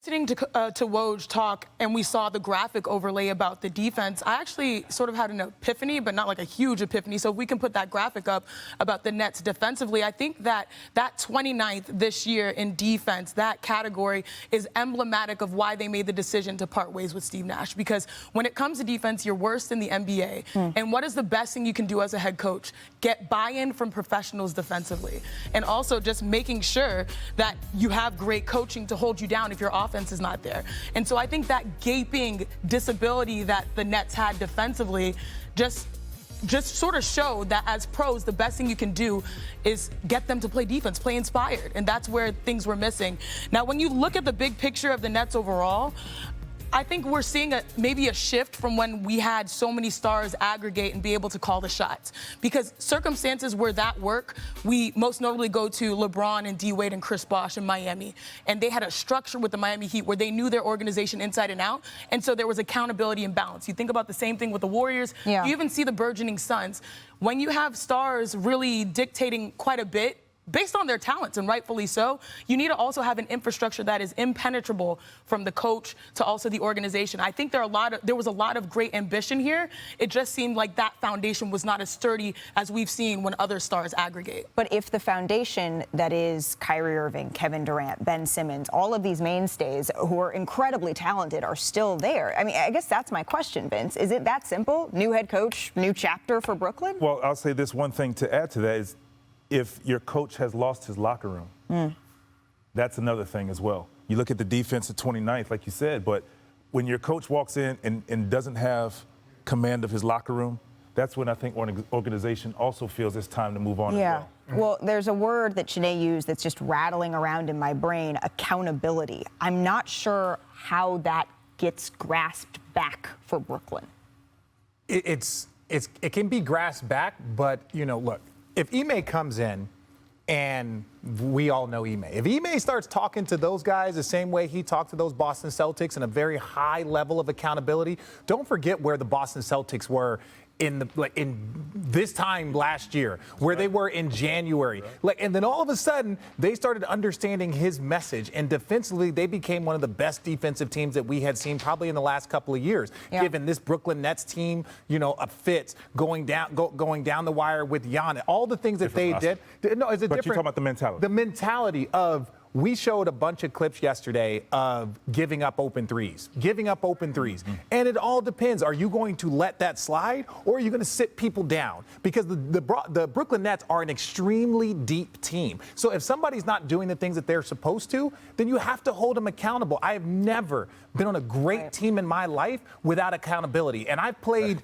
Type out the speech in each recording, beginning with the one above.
Listening to Woj talk, and we saw the graphic overlay about the defense, I actually sort of had an epiphany, but not like a huge epiphany. So if we can put that graphic up about the Nets defensively, I think that 29th this year in defense, that category is emblematic of why they made the decision to part ways with Steve Nash. Because when it comes to defense, you're worst in the NBA. And what is the best thing you can do as a head coach? Get buy-in from professionals defensively. And also just making sure that you have great coaching to hold you down if your offense is not there. And so I think that gaping disability that the Nets had defensively just sort of showed that as pros, the best thing you can do is get them to play defense, play inspired. And that's where things were missing. Now, when you look at the big picture of the Nets overall, I think we're seeing maybe a shift from when we had so many stars aggregate and be able to call the shots. Because circumstances where that work, we most notably go to LeBron and D. Wade and Chris Bosh in Miami. And they had a structure with the Miami Heat where they knew their organization inside and out. And so there was accountability and balance. You think about the same thing with the Warriors. Yeah. You even see the burgeoning Suns. When you have stars really dictating quite a bit, based on their talents, and rightfully so, you need to also have an infrastructure that is impenetrable from the coach to also the organization. I think there was a lot of great ambition here. It just seemed like that foundation was not as sturdy as we've seen when other stars aggregate. But if the foundation that is Kyrie Irving, Kevin Durant, Ben Simmons, all of these mainstays who are incredibly talented are still there, I mean, I guess that's my question, Vince. Is it that simple? New head coach, new chapter for Brooklyn? Well, I'll say this one thing to add to that is, if your coach has lost his locker room, that's another thing as well. You look at the defense at 29th, like you said, but when your coach walks in and doesn't have command of his locker room, that's when I think an organization also feels it's time to move on as well. Well, there's a word that Shanae used that's just rattling around in my brain, accountability. I'm not sure how that gets grasped back for Brooklyn. It can be grasped back, but, you know, look, if Ime comes in, and we all know Ime, if Ime starts talking to those guys the same way he talked to those Boston Celtics in a very high level of accountability, don't forget where the Boston Celtics were in this time last year, where they were in January. And then all of a sudden, they started understanding his message. And defensively, they became one of the best defensive teams that we had seen probably in the last couple of years. Yeah. Given this Brooklyn Nets team, you know, a fit, going down the wire with Giannis, all the things that they did. No, it's a different. But you're talking about the mentality. The mentality of, we showed a bunch of clips yesterday of giving up open threes. And it all depends. Are you going to let that slide, or are you going to sit people down? Because the Brooklyn Nets are an extremely deep team. So if somebody's not doing the things that they're supposed to, then you have to hold them accountable. I have never been on a great team in my life without accountability. And I've played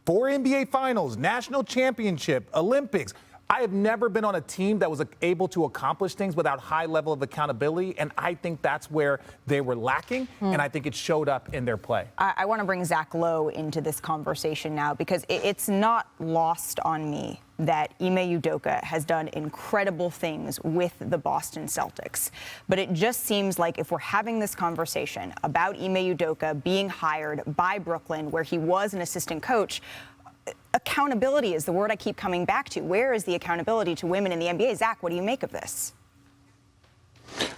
4 NBA Finals, National Championship, Olympics. I have never been on a team that was able to accomplish things without high level of accountability, and I think that's where they were lacking, and I think it showed up in their play. I want to bring Zach Lowe into this conversation now, because it's not lost on me that Ime Udoka has done incredible things with the Boston Celtics. But it just seems like if we're having this conversation about Ime Udoka being hired by Brooklyn, where he was an assistant coach, accountability is the word I keep coming back to. Where is the accountability to women in the NBA? Zach, what do you make of this?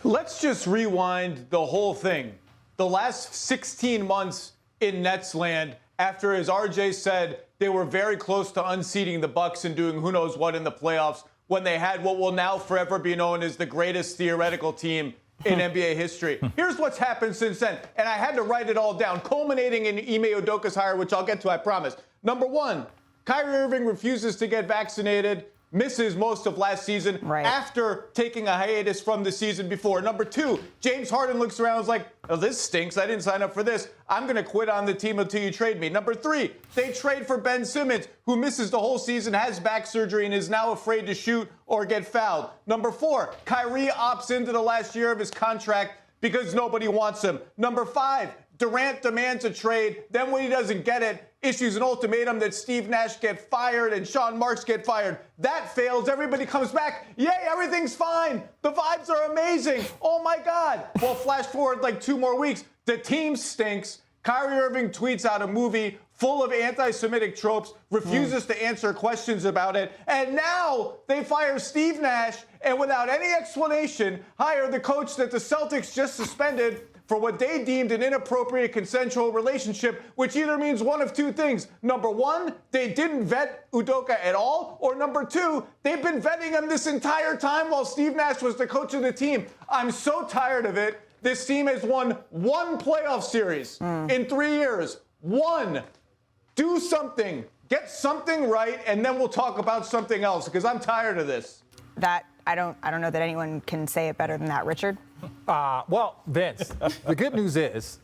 Let's just rewind the whole thing. The last 16 months in Nets land, after, as RJ said, they were very close to unseating the Bucks and doing who knows what in the playoffs, when they had what will now forever be known as the greatest theoretical team in NBA history. Here's what's happened since then, and I had to write it all down, culminating in Ime Udoka's hire, which I'll get to, I promise. Number one, Kyrie Irving refuses to get vaccinated, misses most of last season after taking a hiatus from the season before. Number two, James Harden looks around and is like, oh, this stinks. I didn't sign up for this. I'm going to quit on the team until you trade me. Number three, they trade for Ben Simmons, who misses the whole season, has back surgery, and is now afraid to shoot or get fouled. Number four, Kyrie opts into the last year of his contract because nobody wants him. Number five, Durant demands a trade. Then when he doesn't get it, issues an ultimatum that Steve Nash get fired and Sean Marks get fired. That fails. Everybody comes back. Yay, everything's fine. The vibes are amazing. Oh, my God. Well, flash forward like 2 more weeks. The team stinks. Kyrie Irving tweets out a movie full of anti-Semitic tropes, refuses to answer questions about it, and now they fire Steve Nash and without any explanation hire the coach that the Celtics just suspended for what they deemed an inappropriate consensual relationship, which either means one of two things. Number one, they didn't vet Udoka at all, or number two, they've been vetting him this entire time while Steve Nash was the coach of the team. I'm so tired of it. This team has won one playoff series in 3 years. One. Do something. Get something right, and then we'll talk about something else, because I'm tired of this. That I don't know that anyone can say it better than that, Richard. Well, Vince, the good news is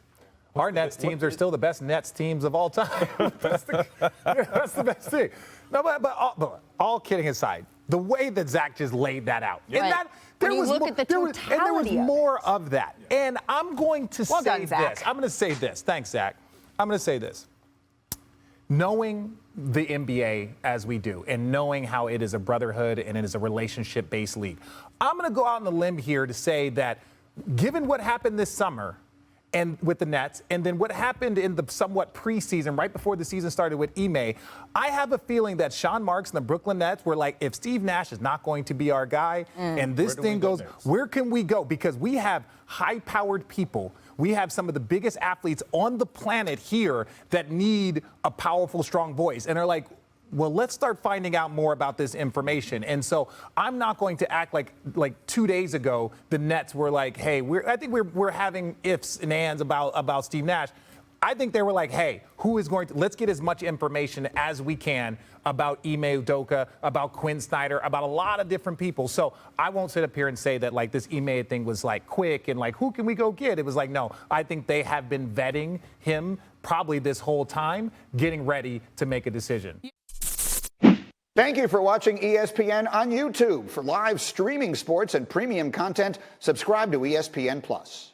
our Nets teams are still the best Nets teams of all time. That's the best thing. No, but all kidding aside, the way that Zach just laid that out, Right. and that When you look at the there was totality of more of that. And I'm going to Well say done, this. Zach. I'm going to say this. Thanks, Zach. I'm going to say this. Knowing the NBA as we do, and knowing how it is a brotherhood and it is a relationship-based league, I'm going to go out on the limb here to say that given what happened this summer and with the Nets, and then what happened in the somewhat preseason, right before the season started with Ime, I have a feeling that Sean Marks and the Brooklyn Nets were like, if Steve Nash is not going to be our guy, and this thing goes, where can we go? Because we have high-powered people. We have some of the biggest athletes on the planet here that need a powerful, strong voice. And they're like, well, let's start finding out more about this information. And so I'm not going to act like 2 days ago, the Nets were like, hey, I think we're having ifs and ands about Steve Nash. I think they were like, hey, let's get as much information as we can about Ime Udoka, about Quinn Snyder, about a lot of different people. So I won't sit up here and say that like this Ime thing was like quick and like, who can we go get? It was like, no, I think they have been vetting him probably this whole time, getting ready to make a decision. Thank you for watching ESPN on YouTube. For live streaming sports and premium content, subscribe to ESPN+.